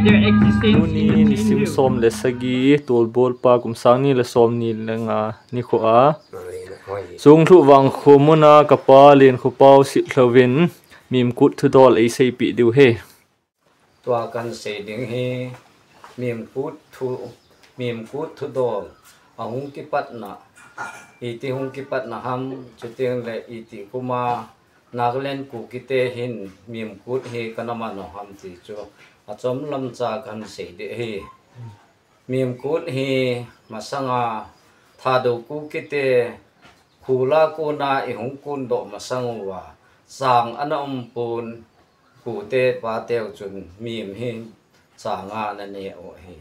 their existence ni in ni sim you. som le sagi tul bol pa kum sang ni le som ni lenga ni kho a sung thu wang khomuna kapa len khu pau si thlovin mim kut thu dol ei sei pi du he tua kan se ding hi mim kut thu dol ahung ki pat na iti hung ki pat na ham chuting le iti kuma Nagaland ku kite hin mim kut hi kanama no ham ti chu achom lam cha kan se de hi mim kut hi masanga thado ku kite khula ku na I hung kun do masangwa sang anam pun ku te pa teo chun mim hi changa na ne o hi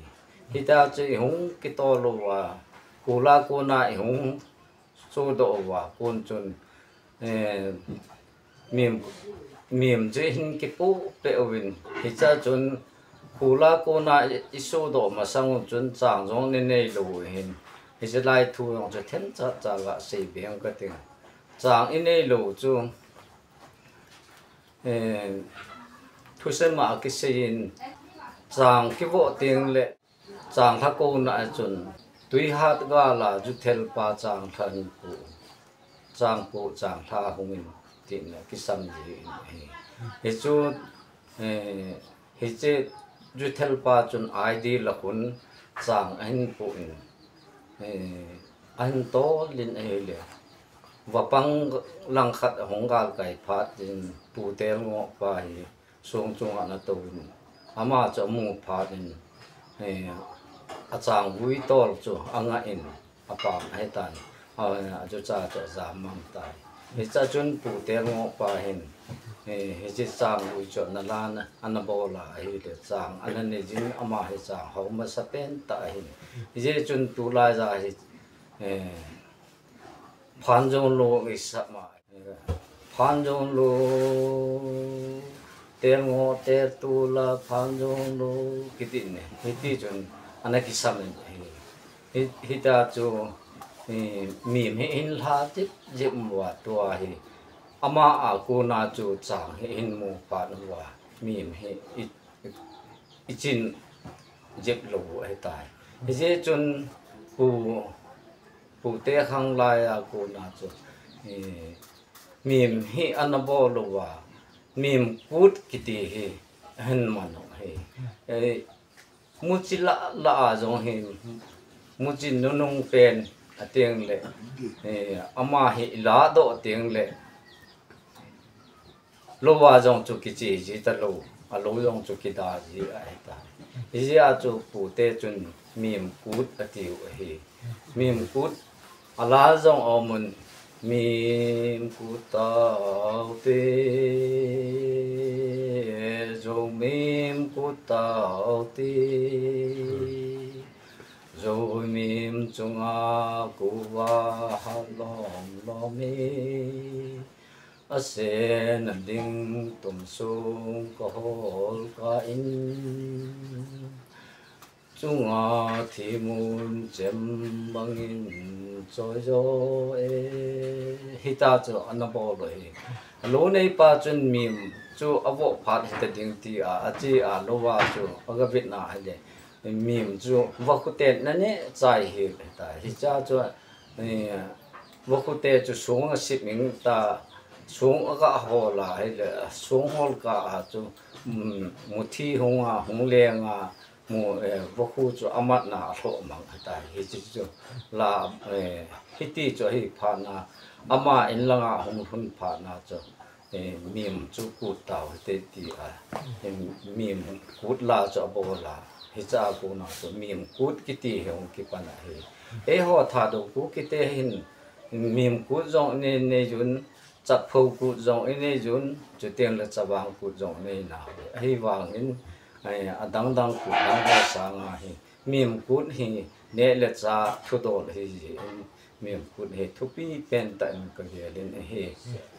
hita chu I hung ki to lo wa khula ku na I hung chu do wa kun chun mìm chứ hình cái bố bệ ovin thì cha chun khula cô na isu do mà sang chun chang giống nên này lùi hình thì sẽ lại thu ông cho thiên cha cha gạ xây biển cái tiếng chang in này lùi chu thu xem mà cái xây chang cái bộ tiếng lệ chang thắc cô na chun tuy hát ga là chú theo ba chang thân cụ chang tha hùng mình tin là cái sam gì hết chú hết chứ chú theo ba chun ID là cuốn chang anh phụ anh to lên ấy liền và băng lăng khát hong gal cái phát tin tu tel ngọ bài xuống chung anh tu ama cho mu phát tin chang vui to chú anh in apa hay tan chú cha cho giảm mang tai hết cha chun tu tel ngọ bài hết chứ chang vui cho na lan anh bảo là hết để chang anh này chính ama hết chang hậu mà sắp bên tại hết chun tu lai ra hết 판정로 있사마 판정로 땡오 때둘라 판정로 기디네 히티준 아나기 사면 히타주 미미 인하지 짐와 또아히 아마 아고나주 장 인무 파는와 미미 이진 집로 했다 이제 좀부 phụ tế khang lai à cô na cho mìm hi anh bảo lo wa mìm cút kiti hi hen man hi muchi la giống hi muchi nung pen à tiếng lệ ama hi la do tiếng lệ lo wa giống cho kiti gì ta lo à lo giống cho kita gì ai ta gì à cho phụ tế chun mìm cút à tiêu hi mìm cút ala zong omun mim kutau te zo mim kutau te zo mim chunga kuwa halom lomi asen ding tum sung ko hol ka in Chunga thì muốn chém bằng in rồi hita cho anh bảo rồi lô này ba chân mìm cho avo phát hita tiếng ti chỉ lô va cho ở Việt Nam hay đấy mìm cho vợ cô tết này trái hết tại hita cho vợ cô tết cho xuống ship mình ta xuống ở cái hồ là hay là xuống hồ cả cho một thi hong leng mu voku cho amat na tho mang ta hi chu la hiti cho hi pha na ama in langa hum hun pha na cho mim chu ku taw te ti mim kut la cho bo la hi cha ku na cho mim kut ki ti hong ki pa na hi ho tha do ku ki te hin mim kut jong ne jun chap phau kut jong ne jun chu teng la chawang kut jong ne na hi wang in dang dang ku dang ha sang hi mim kut hi ne le cha thu do hi mim kut hi thu pi pen ta ka ge len hi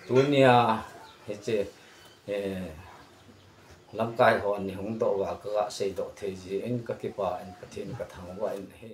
tunia he che lam kai hon ni hung do wa ka sei do the ji en ka ki pa en ka thin ka thang wa en hi